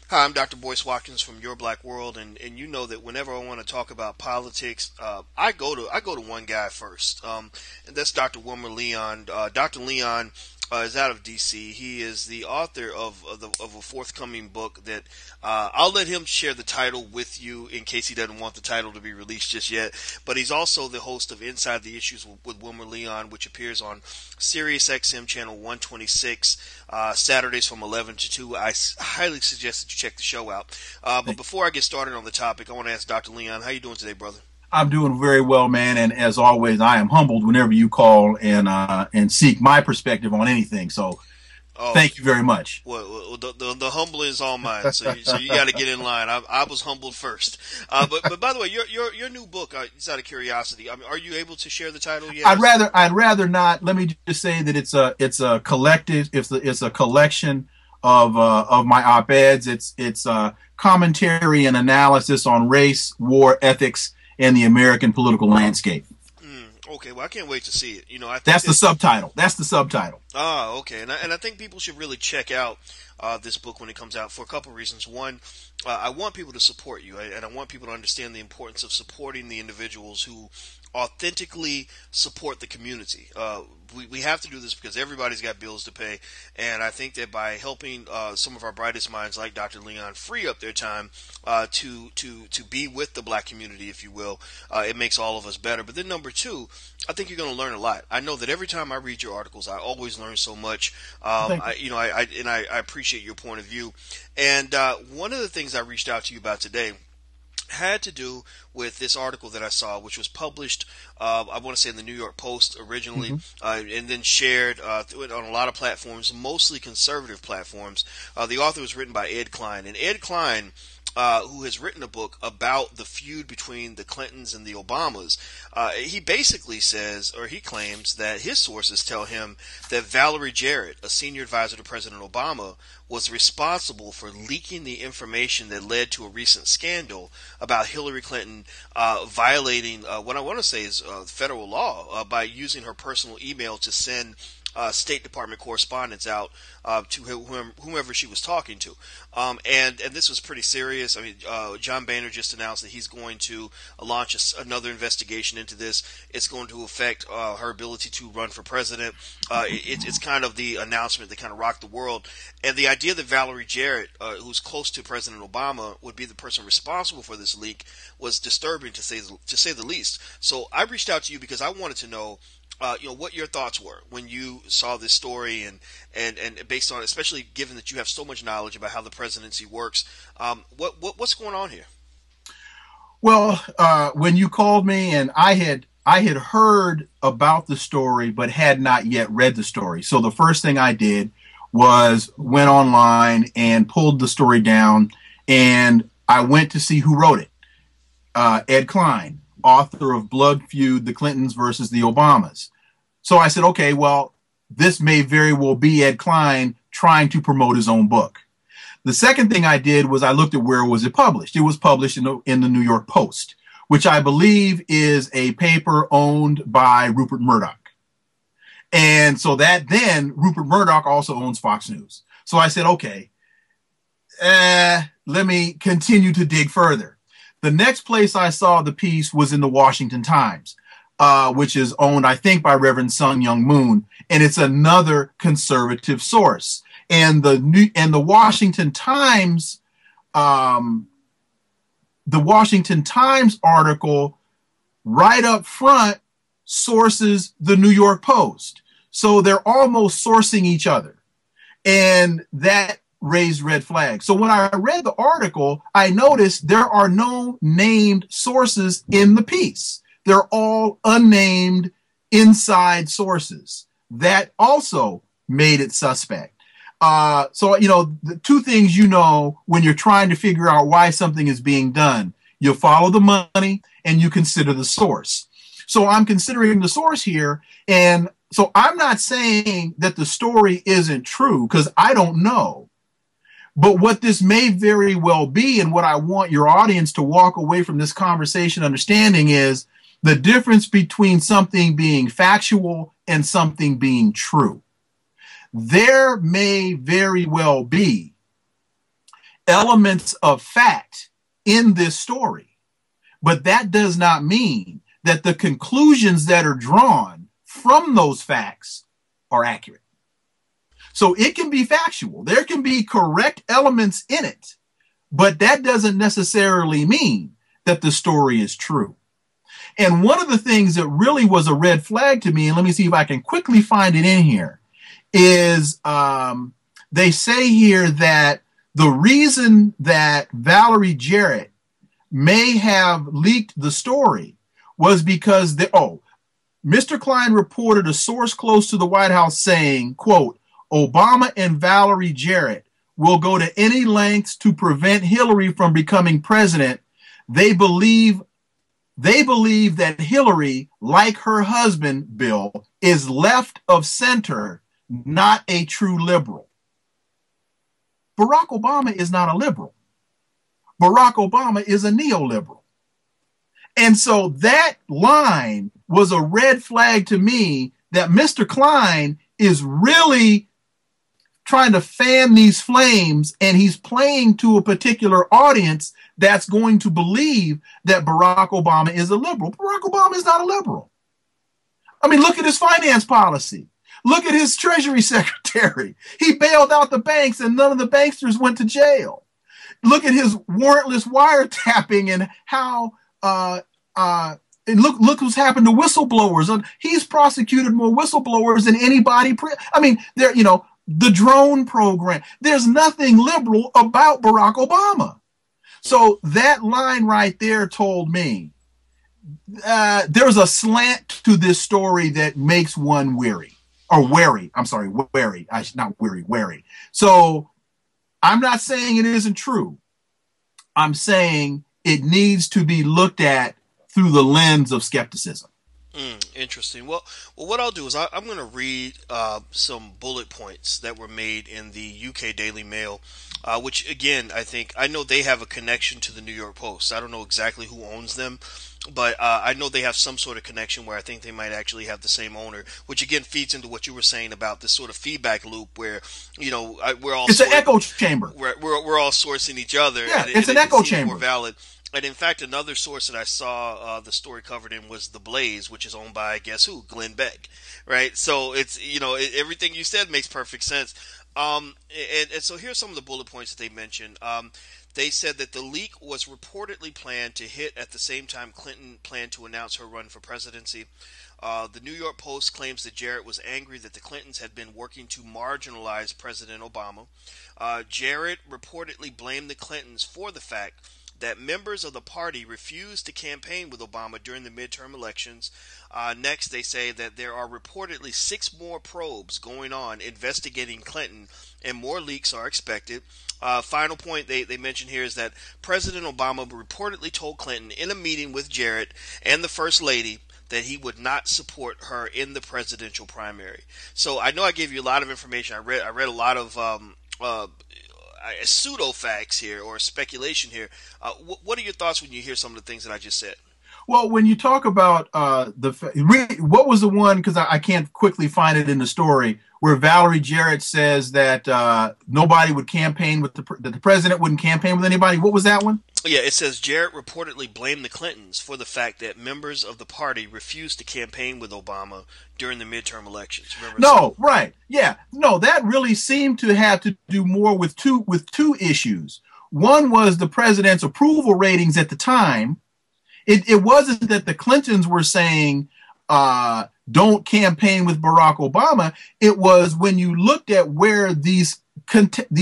Hi, I'm Dr. Boyce Watkins from Your Black World, and you know that whenever I want to talk about politics, I go to one guy first, and that's Dr. Wilmer Leon. Dr. Leon is out of D.C. He is the author of a forthcoming book that I'll let him share the title with you in case he doesn't want the title to be released just yet. But he's also the host of Inside the Issues with Wilmer Leon, which appears on Sirius XM channel 126 Saturdays from 11 to 2. I highly suggest that you check the show out. But before I get started on the topic, I want to ask Dr. Leon, how you doing today, brother? I'm doing very well, man, and as always, I am humbled whenever you call and seek my perspective on anything. So, Oh, thank you very much. well, the humbling is all mine. So you got to get in line. I was humbled first. But by the way, your new book, just out of curiosity, I mean, are you able to share the title yet? I'd rather not. Let me just say that it's a collective. It's a collection of my op-eds. It's commentary and analysis on race, war, ethics, and the American political landscape. Okay, well, I can't wait to see it. You know, I think That's the subtitle. That's the subtitle. Ah, okay, and I think people should really check out this book when it comes out for a couple of reasons. One, I want people to support you, and I want people to understand the importance of supporting the individuals who authentically support the community. We have to do this because everybody's got bills to pay, and I think that by helping some of our brightest minds like Dr. Leon free up their time to be with the black community, if you will, it makes all of us better. But then number two, I think you're going to learn a lot. I know that every time I read your articles, I always learn so much. I appreciate your point of view. And one of the things I reached out to you about today had to do with this article that I saw, which was published, I want to say in the New York Post originally, and then shared on a lot of platforms, mostly conservative platforms. The author was written by Ed Klein, and Ed Klein, who has written a book about the feud between the Clintons and the Obamas, he basically says, or he claims that his sources tell him that Valerie Jarrett, a senior advisor to President Obama, was responsible for leaking the information that led to a recent scandal about Hillary Clinton violating what I want to say is federal law by using her personal email to send State Department correspondence out to whomever she was talking to. And this was pretty serious. I mean, John Boehner just announced that he's going to launch another investigation into this. It's going to affect her ability to run for president. It's kind of the announcement that kind of rocked the world. And the idea that Valerie Jarrett, who's close to President Obama, would be the person responsible for this leak was disturbing to say the least. So I reached out to you because I wanted to know what your thoughts were when you saw this story, and based on, especially given that you have so much knowledge about how the presidency works, what's going on here? Well, when you called me, and I had heard about the story, but had not yet read the story. So the first thing I did was went online and pulled the story down, and I went to see who wrote it. Ed Klein, author of Blood Feud, the Clintons versus the Obamas. So I said, okay, well, this may very well be Ed Klein trying to promote his own book. The second thing I did was I looked at where was it published. It was published in the New York Post, which I believe is a paper owned by Rupert Murdoch. And so that then Rupert Murdoch also owns Fox News. So I said, okay, let me continue to dig further. The next place I saw the piece was in the Washington Times, which is owned, I think, by Reverend Sun Myung Moon, and it's another conservative source. And the Washington Times, article right up front sources the New York Post, so they're almost sourcing each other, and that raised red flags. So when I read the article, I noticed there are no named sources in the piece. They're all unnamed inside sources. That also made it suspect. So, the two things when you're trying to figure out why something is being done, you follow the money and you consider the source. So I'm considering the source here. And so I'm not saying that the story isn't true because I don't know. But what this may very well be, and what I want your audience to walk away from this conversation understanding, is the difference between something being factual and something being true. There may very well be elements of fact in this story. But that does not mean that the conclusions that are drawn from those facts are accurate. So it can be factual. There can be correct elements in it, but that doesn't necessarily mean that the story is true. And one of the things that really was a red flag to me, and let me see if I can quickly find it in here, is they say here that the reason that Valerie Jarrett may have leaked the story was because Mr. Klein reported a source close to the White House saying, quote, Obama and Valerie Jarrett will go to any lengths to prevent Hillary from becoming president. They believe that Hillary, like her husband, Bill, is left of center, not a true liberal. Barack Obama is not a liberal. Barack Obama is a neoliberal. And so that line was a red flag to me that Mr. Klein is really trying to fan these flames, and he's playing to a particular audience that's going to believe that Barack Obama is a liberal. Barack Obama is not a liberal. I mean, look at his finance policy. Look at his Treasury Secretary. He bailed out the banks and none of the banksters went to jail. Look at his warrantless wiretapping and how, and look what's happened to whistleblowers. He's prosecuted more whistleblowers than anybody. The drone program. There's nothing liberal about Barack Obama. So that line right there told me there's a slant to this story that makes one weary. Or wary. I'm sorry, wary. Not weary, wary. So I'm not saying it isn't true. I'm saying it needs to be looked at through the lens of skepticism. Interesting. Well, what I'll do is I'm going to read some bullet points that were made in the UK Daily Mail, which, again, I know they have a connection to the New York Post. I don't know exactly who owns them, but I know they have some sort of connection where I think they might actually have the same owner, which, again, feeds into what you were saying about this sort of feedback loop where, we're all... It's an echo chamber. We're all sourcing each other. Yeah, it's an echo chamber. More valid. And in fact, another source that I saw the story covered in was The Blaze, which is owned by, guess who? Glenn Beck, right? So it's, everything you said makes perfect sense. And so here's some of the bullet points that they mentioned. They said that the leak was reportedly planned to hit at the same time Clinton planned to announce her run for presidency. The New York Post claims that Jarrett was angry that the Clintons had been working to marginalize President Obama. Jarrett reportedly blamed the Clintons for the fact that members of the party refused to campaign with Obama during the midterm elections. Next, they say that there are reportedly 6 more probes going on investigating Clinton, and more leaks are expected. Final point they mention here is that President Obama reportedly told Clinton in a meeting with Jarrett and the First Lady that he would not support her in the presidential primary. So I know I gave you a lot of information. I read a lot of pseudo facts here or speculation here. What are your thoughts when you hear some of the things that I just said? Well, when you talk about what was the one, because I can't quickly find it in the story, where Valerie Jarrett says that nobody would campaign with that the president wouldn't campaign with anybody. What was that one? Yeah, it says Jarrett reportedly blamed the Clintons for the fact that members of the party refused to campaign with Obama during the midterm elections. Remember? No, right. Yeah. No, that really seemed to have to do more with two issues. One was the president's approval ratings at the time. It wasn't that the Clintons were saying don't campaign with Barack Obama. It was when you looked at where these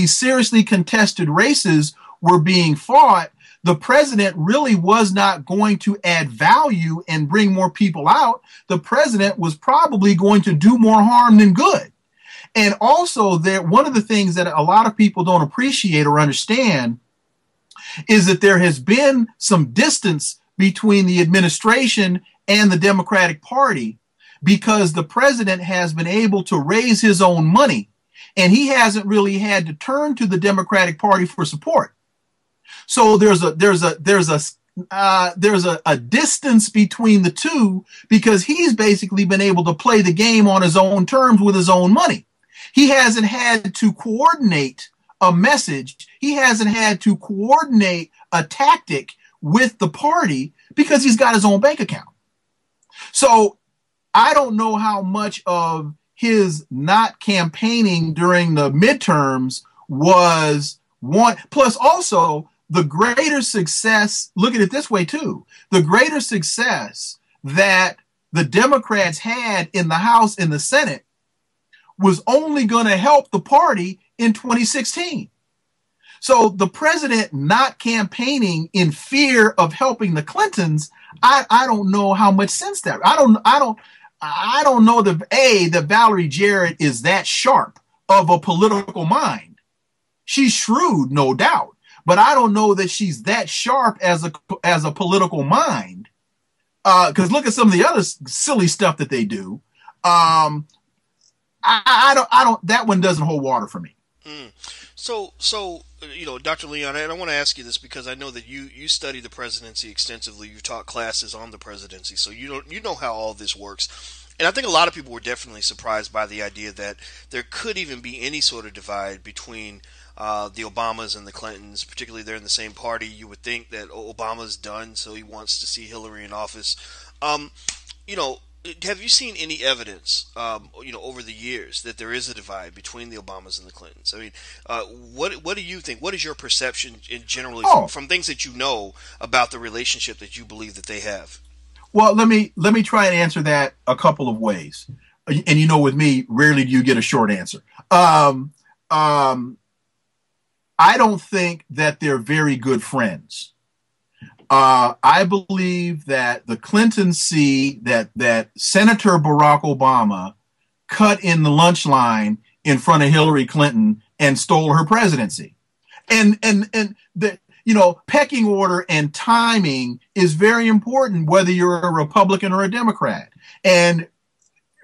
seriously contested races were being fought, the president really was not going to add value and bring more people out. The president was probably going to do more harm than good. And also, one of the things that a lot of people don't appreciate or understand is that there has been some distance between the administration and the Democratic Party because the president has been able to raise his own money, and he hasn't really had to turn to the Democratic Party for support. So there's a distance between the two because he's basically been able to play the game on his own terms with his own money. He hasn't had to coordinate a message. He hasn't had to coordinate a tactic with the party because he's got his own bank account. So I don't know how much of his not campaigning during the midterms was one. Plus, also, the greater success, look at it this way, too. The greater success that the Democrats had in the House and the Senate was only going to help the party in 2016. So the president not campaigning in fear of helping the Clintons, I don't know how much sense that. I don't know that Valerie Jarrett is that sharp of a political mind. She's shrewd, no doubt, but I don't know that she's that sharp as a political mind. Because look at some of the other silly stuff that they do. I don't. That one doesn't hold water for me. So Dr. Leon, and I want to ask you this because I know that you study the presidency extensively. You've taught classes on the presidency, so you know how all this works. And I think a lot of people were definitely surprised by the idea that there could even be any sort of divide between the Obamas and the Clintons, particularly they're in the same party. You would think that Obama's done, so he wants to see Hillary in office. Have you seen any evidence, over the years that there is a divide between the Obamas and the Clintons? I mean, what do you think? What is your perception generally from things that you know about the relationship that you believe that they have? Well, let me try and answer that a couple of ways. And with me, rarely do you get a short answer. I don't think that they're very good friends. I believe that the Clintons see that Senator Barack Obama cut in the lunch line in front of Hillary Clinton and stole her presidency. And the pecking order and timing is very important, whether you're a Republican or a Democrat. And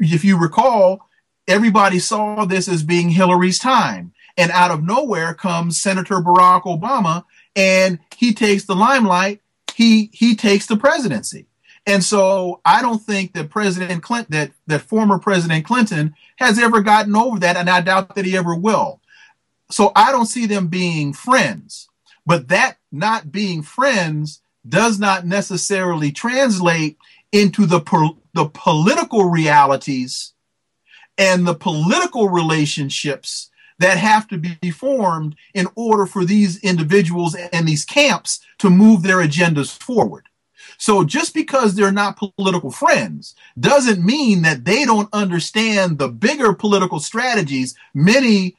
if you recall, everybody saw this as being Hillary's time. And out of nowhere comes Senator Barack Obama, and he takes the limelight. He takes the presidency. And so I don't think that President Clinton, that former President Clinton has ever gotten over that, and I doubt that he ever will. So I don't see them being friends. But that not being friends does not necessarily translate into the political realities and the political relationships that have to be formed in order for these individuals and these camps to move their agendas forward. So just because they're not political friends doesn't mean that they don't understand the bigger political strategies, many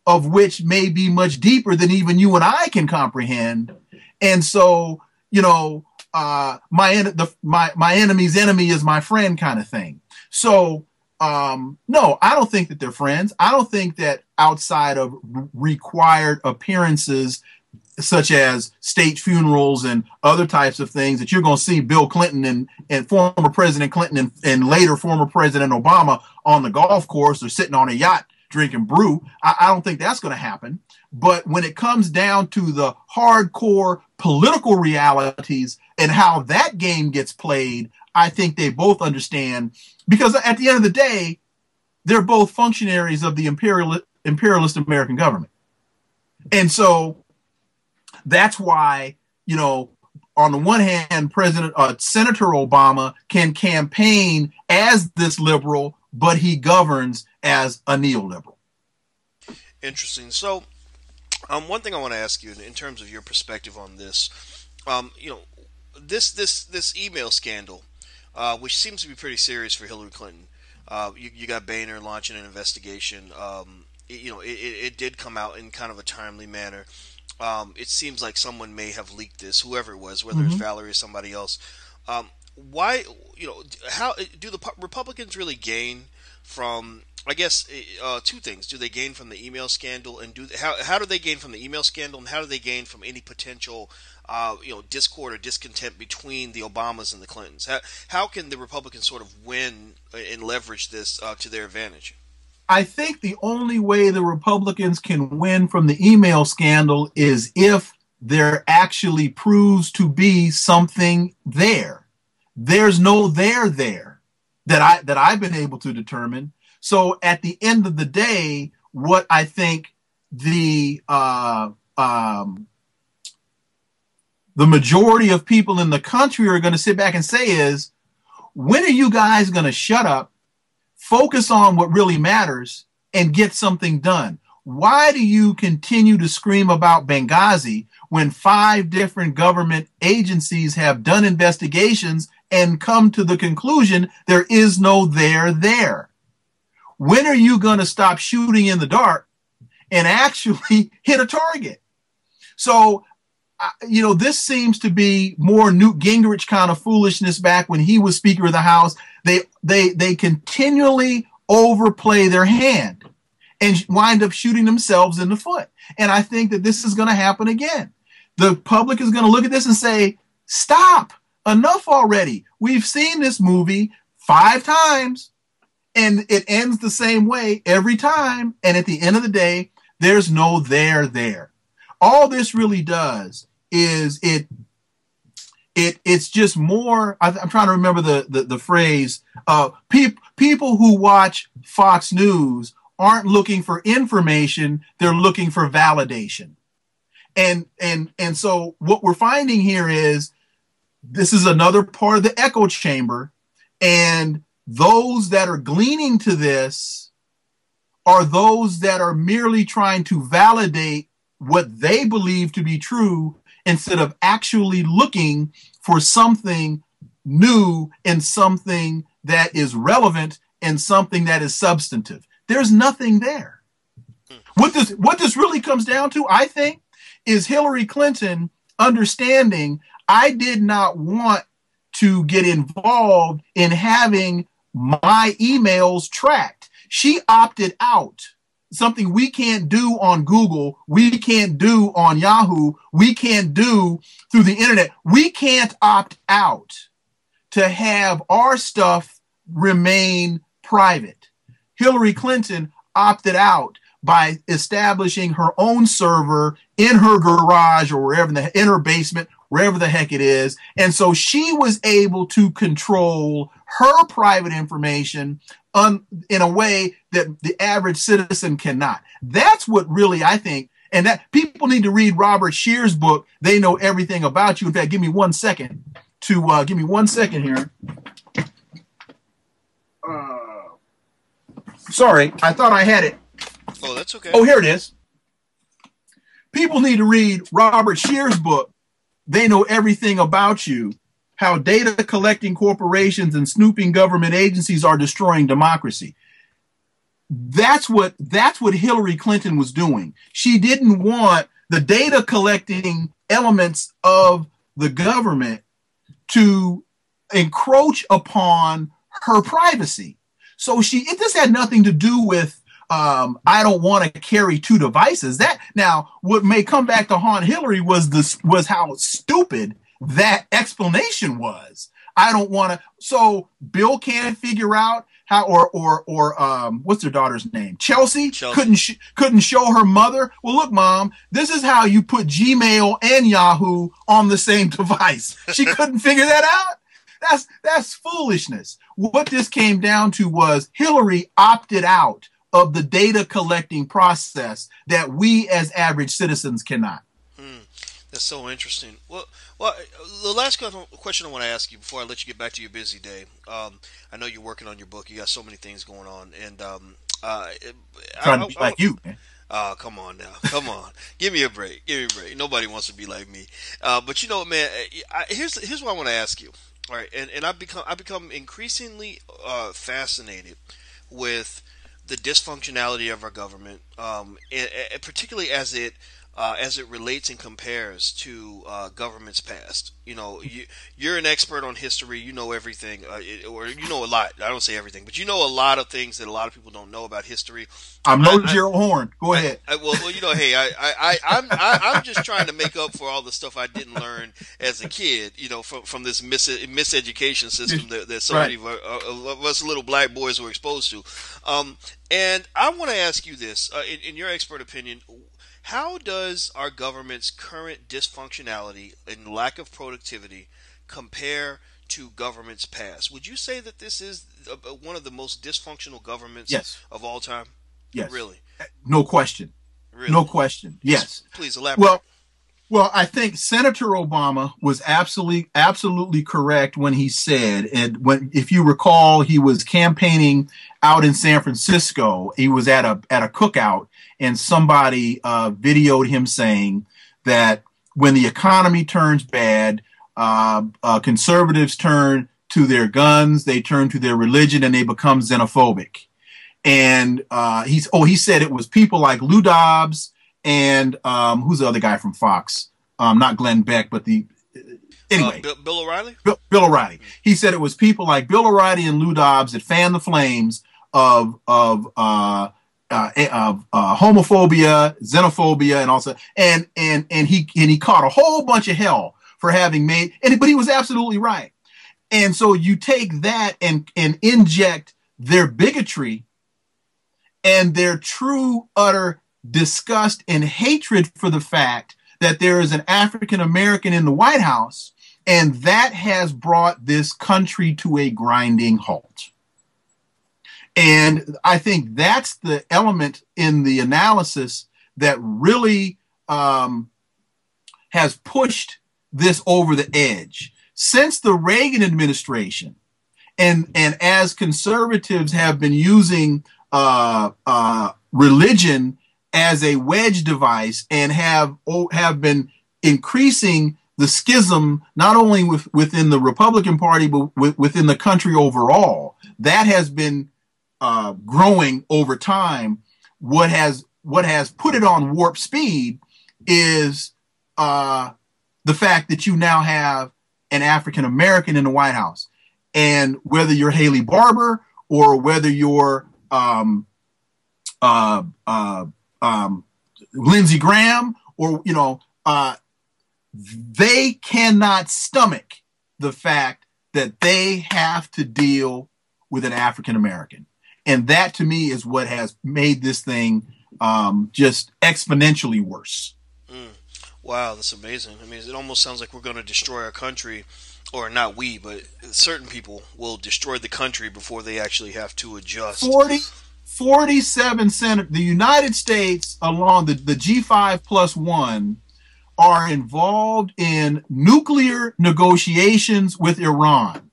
of which may be much deeper than even you and I can comprehend. And so, my enemy's enemy is my friend kind of thing. So, no, I don't think that they're friends. I don't think that outside of required appearances, such as state funerals and other types of things, that you're going to see Bill Clinton and former President Clinton and later former President Obama on the golf course or sitting on a yacht drinking brew. I don't think that's going to happen. But when it comes down to the hardcore political realities and how that game gets played, I think they both understand, because at the end of the day, they're both functionaries of the imperialist American government. And so that's why, on the one hand, Senator Obama can campaign as this liberal, but he governs as a neoliberal. Interesting. So, one thing I want to ask you in terms of your perspective on this, this email scandal, which seems to be pretty serious for Hillary Clinton. You got Boehner launching an investigation. It did come out in kind of a timely manner. It seems like someone may have leaked this, whoever it was, whether it's Valerie or somebody else. Why, how do the Republicans really gain from, I guess, two things? Do they gain from the email scandal, and how do they gain from the email scandal, and how do they gain from any potential discord or discontent between the Obamas and the Clintons? How can the Republicans sort of win and leverage this to their advantage? I think the only way the Republicans can win from the email scandal is if there actually proves to be something there. There's no there that I've been able to determine. So at the end of the day, what I think the uh, um, the majority of people in the country are going to sit back and say is, when are you guys going to shut up, focus on what really matters, and get something done? Why do you continue to scream about Benghazi when 5 different government agencies have done investigations and come to the conclusion there is no there there? When are you going to stop shooting in the dark and actually hit a target? So, this seems to be more Newt Gingrich kind of foolishness back when he was Speaker of the House. They continually overplay their hand and wind up shooting themselves in the foot. And I think that this is going to happen again. The public is going to look at this and say, stop, enough already. We've seen this movie 5 times and it ends the same way every time. And at the end of the day, there's no there there. All this really does is it's just more. I'm trying to remember the phrase. People who watch Fox News aren't looking for information; they're looking for validation. And so what we're finding here is this is another part of the echo chamber, and those that are gleaning to this are those that are merely trying to validate what they believe to be true instead of actually looking for something new and something that is relevant and something that is substantive. There's nothing there. What this really comes down to, I think, is Hillary Clinton understanding I did not want to get involved in having my emails tracked. She opted out. Something we can't do on Google, we can't do on Yahoo, we can't do through the internet. We can't opt out to have our stuff remain private. Hillary Clinton opted out by establishing her own server in her garage or wherever, in her basement, wherever the heck it is. And so she was able to control her private information in a way that the average citizen cannot. That's what really, I think, and that people need to read Robert Shear's book, They Know Everything About You. In fact, give me 1 second here. Sorry, I thought I had it. Oh, that's okay. Oh, here it is. People need to read Robert Shear's book, They Know Everything About You, How Data Collecting Corporations and Snooping Government Agencies Are Destroying Democracy. That's what Hillary Clinton was doing. She didn't want the data collecting elements of the government to encroach upon her privacy. So this had nothing to do with I don't want to carry 2 devices. That now what may come back to haunt Hillary was how stupid that explanation was. I don't want to. So Bill can't figure out how, or what's their daughter's name? Chelsea. Couldn't show her mother. Well, look, Mom, this is how you put Gmail and Yahoo on the same device. She couldn't figure that out. That's foolishness. What this came down to was Hillary opted out of the data collecting process that we as average citizens cannot. That's so interesting. Well, the last question I want to ask you before I let you get back to your busy day. I know you're working on your book. You got so many things going on, and Trying to be like you, man. Oh, come on now. Come on. Give me a break. Nobody wants to be like me. But you know, man, here's what I want to ask you. All right, and I've become increasingly fascinated with the dysfunctionality of our government, and particularly as it relates and compares to governments past. You know, you're an expert on history. You know everything, or you know a lot. I don't say everything, but you know a lot of things that a lot of people don't know about history. I'm no Gerald Horn. Go ahead. Well, you know, hey, I'm just trying to make up for all the stuff I didn't learn as a kid. You know, from this miseducation system that so many of us little black boys were exposed to. And I want to ask you this, in your expert opinion. How does our government's current dysfunctionality and lack of productivity compare to governments past? Would you say that this is one of the most dysfunctional governments of all time? Yes. Really? No question. Really? No question. Yes. Yes. Please elaborate. Well, I think Senator Obama was absolutely correct when he said, and when, if you recall, he was campaigning out in San Francisco. He was at a cookout, and somebody videoed him saying that when the economy turns bad, conservatives turn to their guns, they turn to their religion, and they become xenophobic. And he said it was people like Lou Dobbs and who's the other guy from Fox? Not Glenn Beck, but anyway, Bill O'Reilly. Bill O'Reilly. He said it was people like Bill O'Reilly and Lou Dobbs that fanned the flames of homophobia, xenophobia, and also and he caught a whole bunch of hell for having made. But he was absolutely right. And so you take that and inject their bigotry and their true, utter disgust and hatred for the fact that there is an African American in the White House, and that has brought this country to a grinding halt. And I think that's the element in the analysis that really has pushed this over the edge. Since the Reagan administration, and as conservatives have been using religion as a wedge device and have been increasing the schism not only within the Republican Party but within the country overall, that has been growing over time. What has put it on warp speed is the fact that you now have an African American in the White House, and whether you're Haley Barbour or whether you're Lindsey Graham, or they cannot stomach the fact that they have to deal with an African American, and that to me is what has made this thing just exponentially worse. Wow, that's amazing. I mean, it almost sounds like we're going to destroy our country, or not we, but certain people will destroy the country before they actually have to adjust. 47 senators, the United States, along the G5+1, are involved in nuclear negotiations with Iran.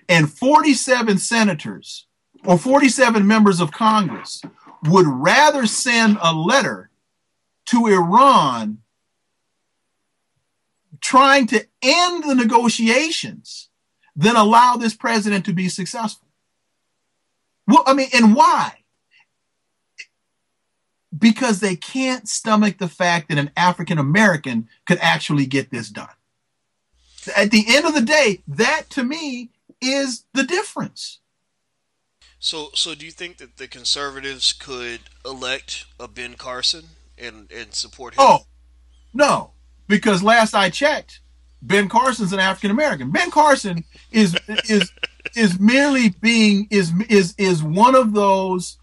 And 47 senators, or 47 members of Congress, would rather send a letter to Iran trying to end the negotiations than allow this president to be successful. Well, I mean, and why? Because they can't stomach the fact that an African American could actually get this done. At the end of the day, that to me is the difference. So do you think that the conservatives could elect a Ben Carson and support him? Oh, no, because last I checked, Ben Carson's an African American. Ben Carson is merely being is one of those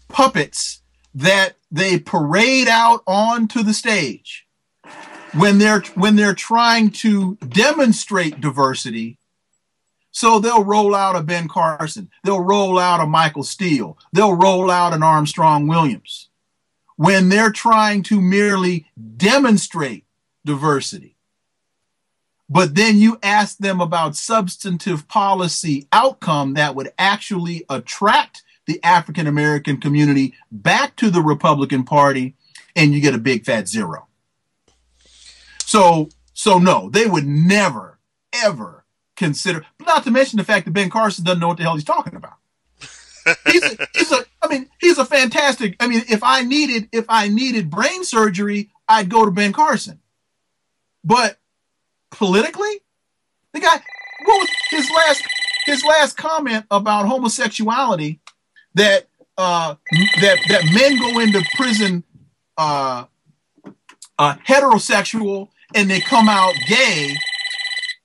puppets that they parade out onto the stage when they're trying to demonstrate diversity. So they'll roll out a Ben Carson, they'll roll out a Michael Steele, they'll roll out an Armstrong Williams when they're trying to merely demonstrate diversity. But then you ask them about substantive policy outcome that would actually attract the African American community back to the Republican Party, and you get a big fat zero. So no, they would never, ever consider, not to mention the fact that Ben Carson doesn't know what the hell he's talking about. He's a fantastic, if I needed brain surgery, I'd go to Ben Carson. But politically, the guy, what was his last comment about homosexuality, that men go into prison heterosexual and they come out gay,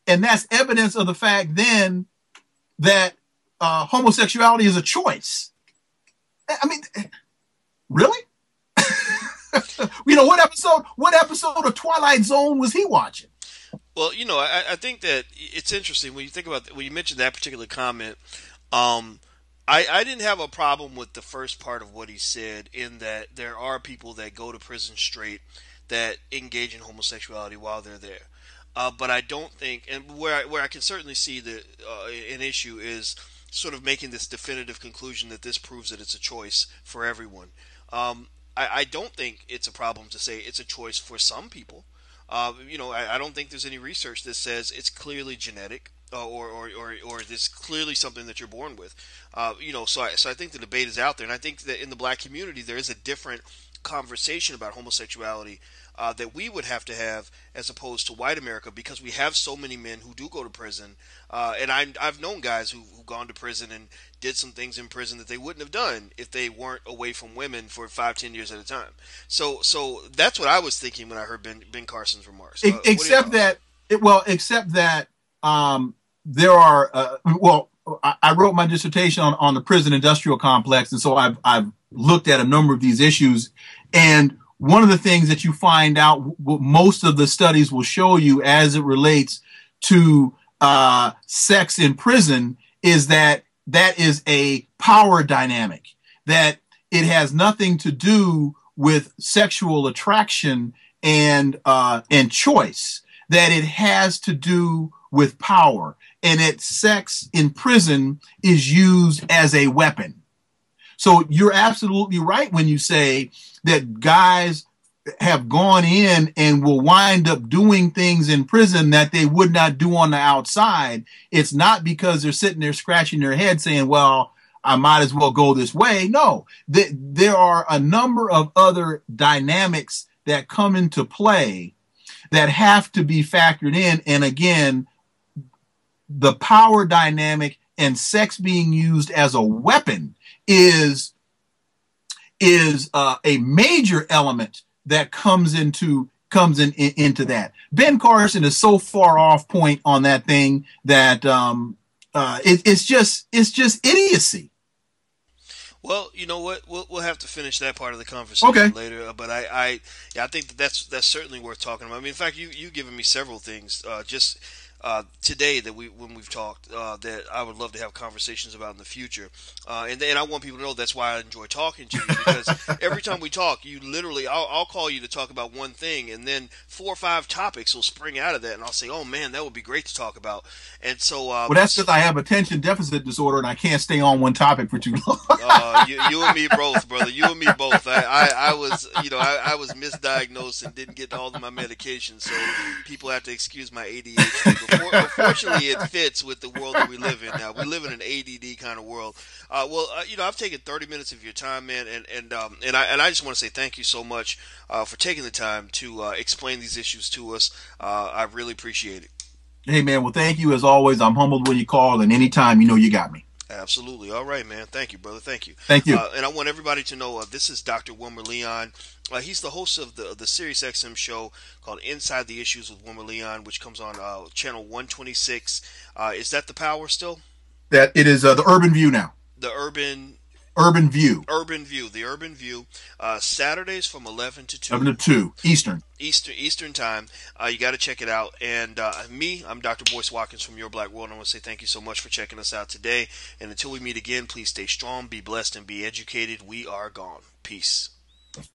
and that's evidence of the fact then that homosexuality is a choice. I mean, really? What episode of Twilight Zone was he watching? Well, I think that it's interesting when you think about when you mentioned that particular comment. I didn't have a problem with the first part of what he said, in that there are people that go to prison straight that engage in homosexuality while they're there. But I don't think, and where I can certainly see an issue is sort of making this definitive conclusion that this proves that it's a choice for everyone. I don't think it's a problem to say it's a choice for some people. I don't think there's any research that says it's clearly genetic, or this clearly something that you're born with. So I think the debate is out there, and I think that in the black community there is a different conversation about homosexuality that we would have to have as opposed to white America, because we have so many men who do go to prison, and I've known guys who've gone to prison and did some things in prison that they wouldn't have done if they weren't away from women for 5-10 years at a time. So that's what I was thinking when I heard Ben Carson's remarks. Except that there are I wrote my dissertation on the prison industrial complex, and so I've looked at a number of these issues, and one of the things that you find out, what most of the studies will show you as it relates to sex in prison, is that is a power dynamic, that it has nothing to do with sexual attraction and choice, that it has to do with power, and that sex in prison is used as a weapon. So you're absolutely right when you say that guys have gone in and will wind up doing things in prison that they would not do on the outside. It's not because they're sitting there scratching their head saying, well, I might as well go this way. No, there are a number of other dynamics that come into play that have to be factored in. And again, the power dynamic and sex being used as a weapon is a major element that comes into that. Ben Carson is so far off point on that thing that it's just idiocy. Well, you know what? We'll have to finish that part of the conversation later. But I think that's certainly worth talking about. I mean, in fact, you've given me several things just today that when we've talked that I would love to have conversations about in the future. And I want people to know that's why I enjoy talking to you, because every time we talk, you literally, I'll call you to talk about one thing, and then 4 or 5 topics will spring out of that, and I'll say, oh man, that would be great to talk about. And so, well, that's because I have attention deficit disorder, and I can't stay on one topic for too long. You and me both, brother. You and me both. I was misdiagnosed and didn't get all of my medication, so people have to excuse my ADHD. Unfortunately, it fits with the world that we live in now. We live in an ADD kind of world. I've taken 30 minutes of your time, man, and I just want to say thank you so much for taking the time to explain these issues to us. I really appreciate it. Hey, man. Well, thank you as always. I'm humbled when you call, and anytime, you got me. Absolutely. All right, man. Thank you, brother. Thank you. Thank you. And I want everybody to know this is Dr. Wilmer Leon. He's the host of the Sirius XM show called Inside the Issues with Wilmer Leon, which comes on channel 126. Is that the power still? That it is the Urban View now. The Urban View. The Urban View. Saturdays from 11 to 2. 11 to 2 Eastern time. You got to check it out. And I'm Dr. Boyce Watkins from Your Black World. I want to say thank you so much for checking us out today. And until we meet again, please stay strong, be blessed, and be educated. We are gone. Peace.